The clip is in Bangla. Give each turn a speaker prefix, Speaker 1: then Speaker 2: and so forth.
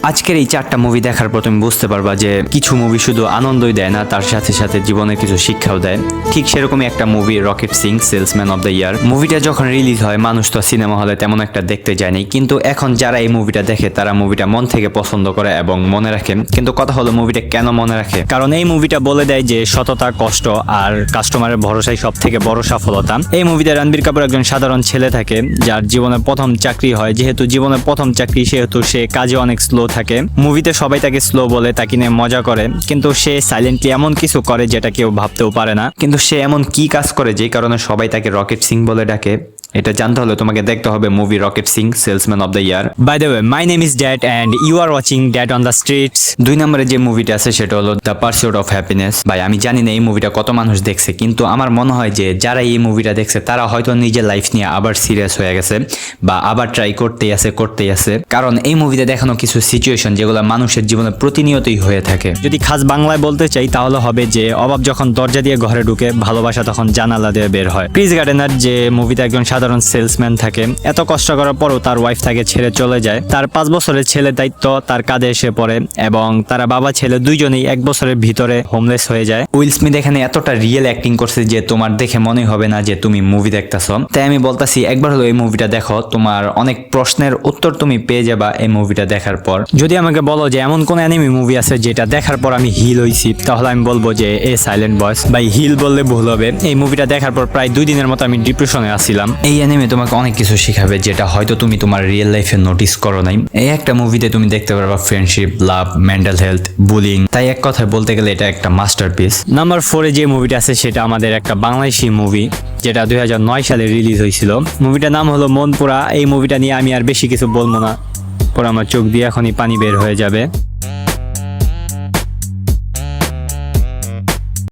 Speaker 1: আজকের এই 4টা মুভি দেখার পর তুমি বুঝতে পারবা যে কিছু মুভি শুধু আনন্দই দেয় না, তার সাথে সাথে জীবনে কিছু শিক্ষাও দেয়। ঠিক সেরকমই একটা movie Rocket Singh salesman of the ইয়ার। মুভিটা যখন রিলিজ হয় মানুষ তো সিনেমা হলে তেমন একটা দেখতে যায়নি, কিন্তু এখন যারা এই মুভিটা দেখে তারা মুভিটা মন থেকে পছন্দ করে এবং মনে রাখে। কিন্তু কথা হলো মুভিটা কেন মনে রাখে, কারণ এই মুভিটা বলে দেয় যে সততা, কষ্ট আর কাস্টমারের ভরসাই সব থেকে বড় সফলতা। এই মুভিতে রণবীর কাপুর একজন সাধারণ ছেলে থাকে যার জীবনে প্রথম চাকরি হয়। যেহেতু জীবনে প্রথম চাকরি সেহেতু সে কাজে অনেক স্লো থাকে। মুভিতে সবাই তাকে স্লো বলে, তাকে নিয়ে মজা করে, কিন্তু সে সাইলেন্টলি এমন কিছু করে যেটা কেউ ভাবতেও পারে না। কিন্তু সে এমন কি কাজ করে যে কারণে সবাই তাকে রকেট সিং বলে ডাকে? এটা জানতে হলে তোমাকে দেখতে হবে movie Rocket Singh salesman of the year. By the way, my name is dad and you are watching dad on the streets. 2 নম্বরে যে মুভিটা আছে সেটা হলো দ্য পারসুট অফ হ্যাপিনেস। ভাই আমি জানি না এই মুভিটা কত মানুষ দেখছে, কিন্তু আমার মনে হয় যে যারা এই মুভিটা দেখছে তারা হয়তো নিজের লাইফ নিয়ে আবার সিরিয়াস হয়ে গেছে বা আবার ট্রাই করতেই আছে। কারণ এই মুভিতে দেখানো কিছু সিচুয়েশন যেগুলো মানুষের জীবনে প্রতিনিয়তই হয়ে থাকে। যদি খাস বাংলায় বলতে চাই তাহলে হবে যে অভাব যখন দরজা দিয়ে ঘরে ঢুকে, ভালোবাসা তখন জানালা দিয়ে বের হয়। ক্রিস গার্ডেনার যে মুভিতে একজন সাধারণ সেলসম্যান থাকে, এত কষ্ট করার পরও তার ওয়াইফ তাকে ছেড়ে চলে যায়। তার 5 বছরের ছেলে দায়িত্ব তার কাঁধে এসে পড়ে এবং তারা বাবা ছেলে দুইজনেই 1 বছরের ভিতরে হোমলেস হয়ে যায়। উইল স্মিথ এখানে এতটা রিয়েল অ্যাক্টিং করছে যে তোমার দেখে মনে হবে না যে তুমি মুভি দেখতেছো। তাই আমি বলতাছি একবার হলো এই মুভিটা দেখো, তোমার অনেক প্রশ্নের উত্তর তুমি পেয়ে যাবা এই মুভিটা দেখার পর। যদি আমাকে বলো যে এমন কোন অ্যানিমে মুভি আছে যেটা দেখার পর আমি হিল হইছি, তাহলে আমি বলবো যে এ সাইলেন্ট বয়েস। বাই হিল বললে ভুল হবে। এই মুভিটা দেখার পর প্রায় 2 দিনের মতো আমি ডিপ্রেশনে আসছিলাম। এই অ্যানিমে তোমাকে অনেক কিছু শিখাবে যেটা হয়তো তুমি তোমার রিয়েল লাইফে নোটিস করো নাই। এই একটা মুভিতে তুমি দেখতে পারবা ফ্রেন্ডশিপ, লাভ, মেন্টাল হেলথ, বুলিং। তাই এক কথায় বলতে গেলে এটা একটা মাস্টারপিস। নাম্বার 4-এ যে মুভিটা আছে সেটা আমাদের একটা বাংলাদেশি মুভি যেটা 2009 সালে রিলিজ হয়েছিল। মুভিটার নাম হলো মনপুরা। এই মুভিটা নিয়ে আমি আর বেশি কিছু বলবো না, পরে আমার চোখ দিয়ে এখনই পানি বের হয়ে যাবে।